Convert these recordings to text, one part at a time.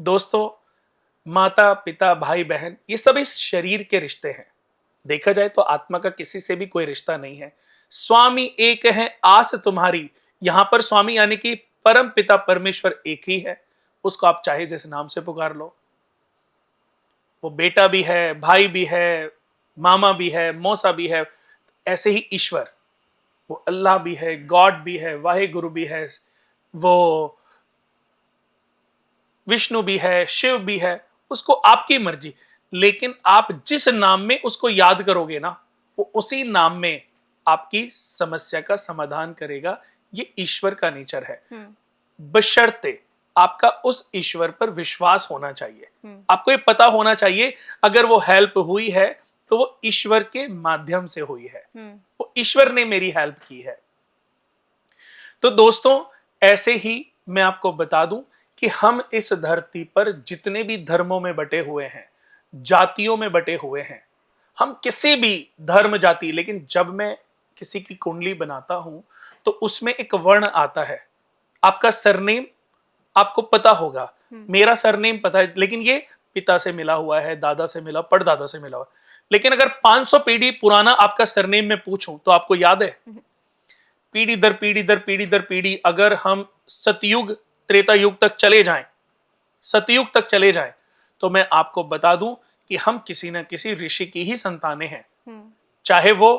दोस्तों, माता पिता भाई बहन ये सब इस शरीर के रिश्ते हैं। देखा जाए तो आत्मा का किसी से भी कोई रिश्ता नहीं है। स्वामी एक है आस तुम्हारी, यहां पर स्वामी यानी कि परम पिता परमेश्वर एक ही है। उसको आप चाहे जिस नाम से पुकार लो। वो बेटा भी है, भाई भी है, मामा भी है, मौसा भी है। ऐसे ही ईश्वर, वो अल्लाह भी है, गॉड भी है, वाहे गुरु भी है, वो विष्णु भी है, शिव भी है। उसको आपकी मर्जी, लेकिन आप जिस नाम में उसको याद करोगे ना, वो उसी नाम में आपकी समस्या का समाधान करेगा। ये ईश्वर का नेचर है। बशर्ते आपका उस ईश्वर पर विश्वास होना चाहिए। आपको ये पता होना चाहिए अगर वो हेल्प हुई है तो वो ईश्वर के माध्यम से हुई है, वो ईश्वर ने मेरी हेल्प की है। तो दोस्तों, ऐसे ही मैं आपको बता दूं कि हम इस धरती पर जितने भी धर्मों में बटे हुए हैं, जातियों में बटे हुए हैं, हम किसी भी धर्म जाति, लेकिन जब मैं किसी की कुंडली बनाता हूं तो उसमें एक वर्ण आता है। आपका सरनेम आपको पता होगा, मेरा सरनेम पता है, लेकिन ये पिता से मिला हुआ है, दादा से मिला, परदादा से मिला हुआ। लेकिन अगर 500 पीढ़ी पुराना आपका सरनेम में पूछूं तो आपको याद है? पीढ़ी दर पीढ़ी दर पीढ़ी दर पीढ़ी अगर हम सतयुग त्रेता युग तक चले जाएं, सतयुग तक चले जाएं, तो मैं आपको बता दूं कि हम किसी न किसी ऋषि की ही संतानें हैं। चाहे वो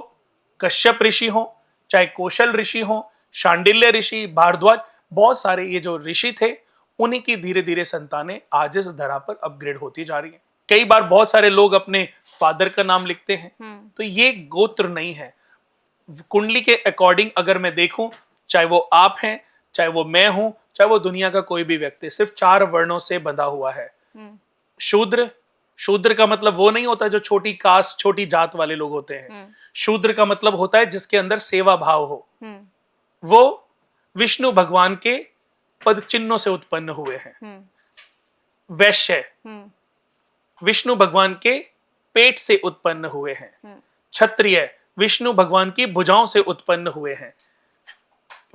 कश्यप ऋषि हो, चाहे कौशल ऋषि हो, शांडिल्य ऋषि, भारद्वाज, बहुत सारे ये जो ऋषि थे, उन्हीं की धीरे धीरे संतानें आज इस धरा पर अपग्रेड होती जा रही हैं। कई बार बहुत सारे लोग अपने फादर का नाम लिखते हैं, तो ये गोत्र नहीं है। कुंडली के अकॉर्डिंग अगर मैं देखूं, चाहे वो आप हैं, चाहे वो मैं हूं, चाहे वो दुनिया का कोई भी व्यक्ति, सिर्फ 4 वर्णों से बंधा हुआ है। शूद्र, शूद्र का मतलब वो नहीं होता जो छोटी कास्ट छोटी जात वाले लोग होते हैं। शूद्र का मतलब होता है जिसके अंदर सेवा भाव हो। वो विष्णु भगवान के पद चिन्हों से उत्पन्न हुए हैं। वैश्य विष्णु भगवान के पेट से उत्पन्न हुए हैं। क्षत्रिय विष्णु भगवान की भुजाओं से उत्पन्न हुए हैं।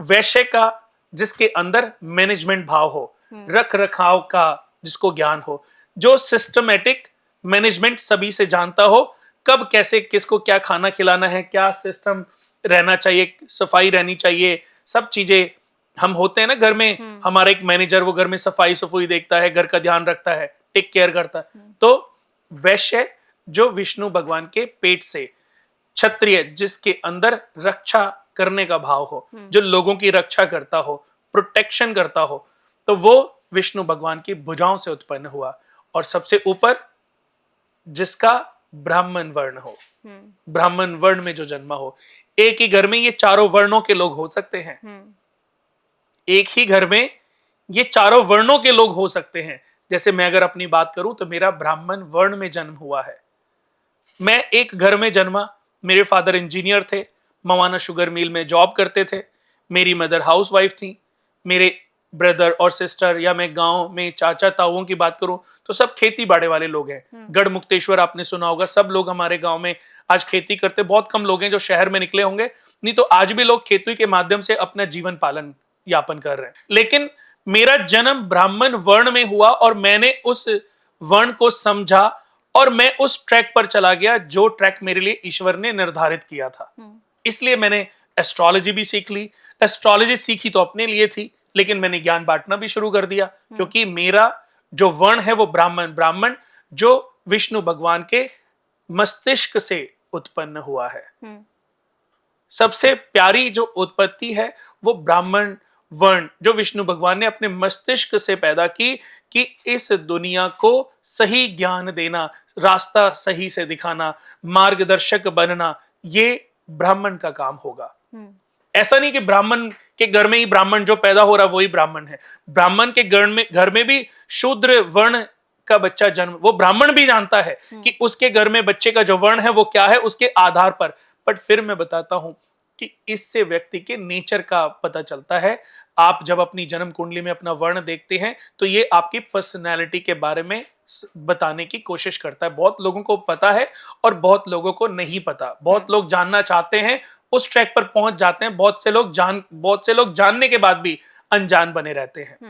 वैश्य का जिसके अंदर मैनेजमेंट भाव हो, रख रखाव का जिसको ज्ञान हो, जो सिस्टमेटिक मैनेजमेंट सभी से जानता हो, कब कैसे किसको क्या खाना खिलाना है, क्या सिस्टम रहना चाहिए, सफाई रहनी चाहिए, सब चीजें। हम होते हैं ना घर में, हमारा एक मैनेजर, वो घर में सफाई सफाई देखता है, घर का ध्यान रखता है, टेक केयर करता है। तो वैश्य जो विष्णु भगवान के पेट से, क्षत्रिय जिसके अंदर रक्षा करने का भाव हो, जो लोगों की रक्षा करता हो, प्रोटेक्शन करता हो, तो वो विष्णु भगवान की भुजाओं से उत्पन्न हुआ। और सबसे ऊपर जिसका ब्राह्मण वर्ण हो, ब्राह्मण वर्ण में जो जन्मा हो। एक ही घर में ये चारों वर्णों के लोग हो सकते हैं। एक ही घर में ये चारों वर्णों के लोग हो सकते हैं। जैसे मैं अगर अपनी बात करूं तो मेरा ब्राह्मण वर्ण में जन्म हुआ है। मैं एक घर में जन्मा, मेरे फादर इंजीनियर थे, मवाना शुगर मिल में जॉब करते थे, मेरी मदर हाउसवाइफ थी, मेरे ब्रदर और सिस्टर, या मैं गांव में चाचा ताऊओं की बात करूं तो सब खेती बाड़े वाले लोग हैं। गढ़ मुक्तेश्वर आपने सुना होगा, सब लोग हमारे गांव में आज खेती करते। बहुत कम लोग हैं जो शहर में निकले होंगे, नहीं तो आज भी लोग खेती के माध्यम से अपना जीवन पालन यापन कर रहे हैं। लेकिन मेरा जन्म ब्राह्मण वर्ण में हुआ और मैंने उस वर्ण को समझा और मैं उस ट्रैक पर चला गया जो ट्रैक मेरे लिए ईश्वर ने निर्धारित किया था। इसलिए मैंने एस्ट्रोलॉजी भी सीख ली। एस्ट्रोलॉजी सीखी तो अपने लिए थी, लेकिन मैंने ज्ञान बांटना भी शुरू कर दिया, क्योंकि मेरा जो वर्ण है वो ब्राह्मण, ब्राह्मण जो विष्णु भगवान के मस्तिष्क से उत्पन्न हुआ है। सबसे प्यारी जो उत्पत्ति है वो ब्राह्मण वर्ण जो विष्णु भगवान ने अपने मस्तिष्क से पैदा की, कि इस दुनिया को सही ज्ञान देना, रास्ता सही से दिखाना, मार्गदर्शक बनना, ये ब्राह्मण का काम होगा। ऐसा नहीं कि ब्राह्मण के घर में ही ब्राह्मण जो पैदा हो रहा वही ब्राह्मण है। ब्राह्मण के घर में भी शूद्र वर्ण का बच्चा जन्म, वो ब्राह्मण भी जानता है कि उसके घर में बच्चे का जो वर्ण है वो क्या है, उसके आधार पर। बट फिर मैं बताता हूं कि इससे व्यक्ति के नेचर का पता चलता है। आप जब अपनी जन्म कुंडली में अपना वर्ण देखते हैं तो ये आपकी पर्सनैलिटी के बारे में बताने की कोशिश करता है। बहुत लोगों को पता है और बहुत लोगों को नहीं पता। बहुत लोग जानना चाहते हैं, उस ट्रैक पर पहुंच जाते हैं। बहुत से लोग जानने के बाद भी अनजान बने रहते हैं।